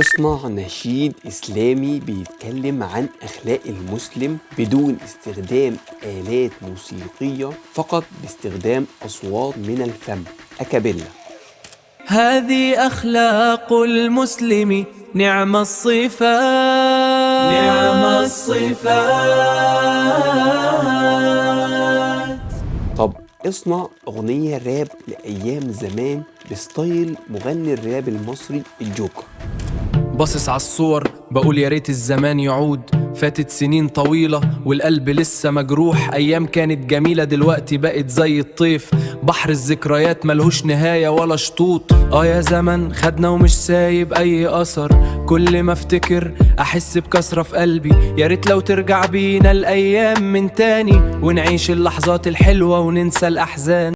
اصنع نشيد إسلامي بيتكلم عن أخلاق المسلم بدون استخدام آلات موسيقية، فقط باستخدام أصوات من الفم أكابيلا. هذه أخلاق المسلم، نعم الصفات، نعم الصفات. طب اصنع أغنية راب لأيام زمان بستايل مغني الراب المصري الجوكر. باصص عالصور بقول يا ريت الزمان يعود، فاتت سنين طويلة والقلب لسه مجروح. أيام كانت جميلة دلوقتي بقت زي الطيف، بحر الذكريات ملهوش نهاية ولا شطوط. يا زمن خدنا ومش سايب أي أثر، كل ما افتكر أحس بكسرة في قلبي. يا ريت لو ترجع بينا الأيام من تاني، ونعيش اللحظات الحلوة وننسى الأحزان.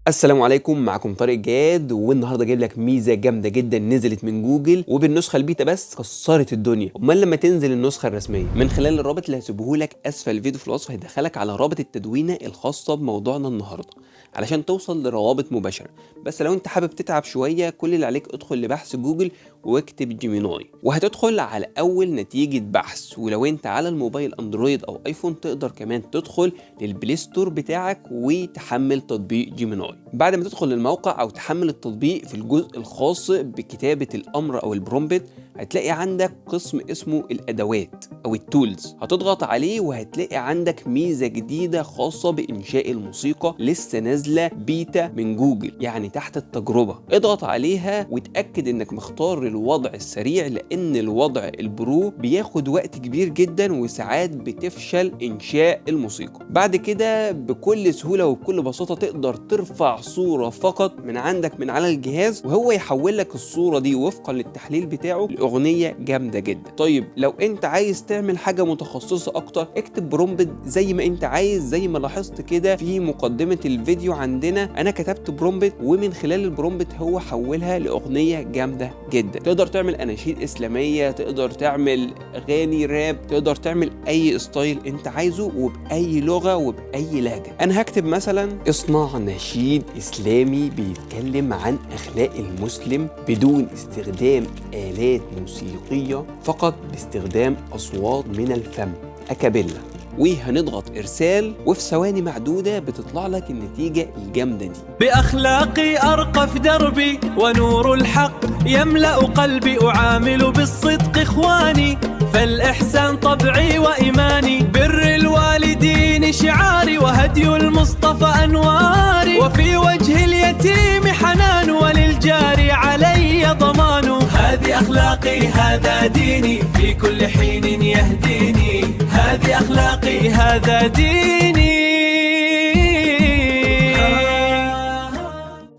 السلام عليكم، معكم طارق جاد، والنهارده جايب لك ميزه جامده جدا نزلت من جوجل وبالنسخه البيتا بس كسرت الدنيا. امال لما تنزل النسخه الرسميه؟ من خلال الرابط اللي هسيبه لك اسفل الفيديو في الوصف هيدخلك على رابط التدوينه الخاصه بموضوعنا النهارده علشان توصل لروابط مباشره. بس لو انت حابب تتعب شويه، كل اللي عليك ادخل لبحث جوجل واكتب جيميناي وهتدخل على اول نتيجه بحث. ولو انت على الموبايل اندرويد او ايفون تقدر كمان تدخل للبلاي ستور بتاعك وتحمل تطبيق جيميناي. بعد ما تدخل للموقع او تحمل التطبيق، في الجزء الخاص بكتابه الامر او البرومبت هتلاقي عندك قسم اسمه الادوات او التولز، هتضغط عليه وهتلاقي عندك ميزه جديده خاصه بانشاء الموسيقى لسه نازله بيتا من جوجل، يعني تحت التجربه. اضغط عليها وتاكد انك مختار الوضع السريع، لان الوضع البرو بياخد وقت كبير جدا وساعات بتفشل انشاء الموسيقى. بعد كده بكل سهوله وبكل بساطه تقدر ترفع صوره فقط من عندك من على الجهاز، وهو يحول لك الصوره دي وفقا للتحليل بتاعه لاغنيه جامده جدا. طيب لو انت عايز تعمل حاجه متخصصه اكتر، اكتب برومبت زي ما انت عايز. زي ما لاحظت كده في مقدمه الفيديو عندنا انا كتبت برومبت، ومن خلال البرومبت هو حولها لاغنيه جامده جدا. تقدر تعمل اناشيد اسلاميه، تقدر تعمل اغاني راب، تقدر تعمل اي ستايل انت عايزه وباي لغه وباي لهجه. انا هكتب مثلا اصنع نشيد اسلامي بيتكلم عن اخلاق المسلم بدون استخدام آلات موسيقيه، فقط باستخدام اصوات من الفم اكابيلا. وهنضغط ارسال، وفي ثواني معدوده بتطلع لك النتيجه الجامده دي. بأخلاقي أرقى في دربي، ونور الحق يملأ قلبي، أعامل بالصدق إخواني، فالإحسان طبعي وإيماني، بر الوالدين شعاري، وهدي المصطفى أنواري، وفي وجه اليتيم حنان، وللجار علي ضمان. هذه أخلاقي هذا ديني، في كل حين يهديني، هذه أخلاقي هذا ديني.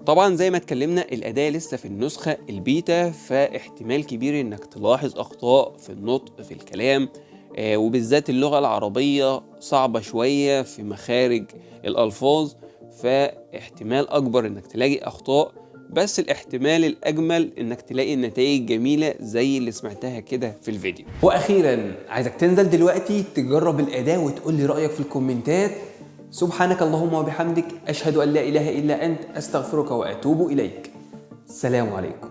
طبعا زي ما اتكلمنا الأداة لسه في النسخة البيتا، فاحتمال كبير انك تلاحظ اخطاء في النطق في الكلام، وبالذات اللغة العربية صعبة شوية في مخارج الألفاظ، فاحتمال أكبر انك تلاقي أخطاء. بس الاحتمال الأجمل انك تلاقي النتائج جميلة زي اللي سمعتها كده في الفيديو. وأخيرا عايزك تنزل دلوقتي تجرب الأداة وتقول لي رأيك في الكومنتات. سبحانك اللهم وبحمدك، أشهد أن لا إله إلا أنت، أستغفرك وأتوب إليك. السلام عليكم.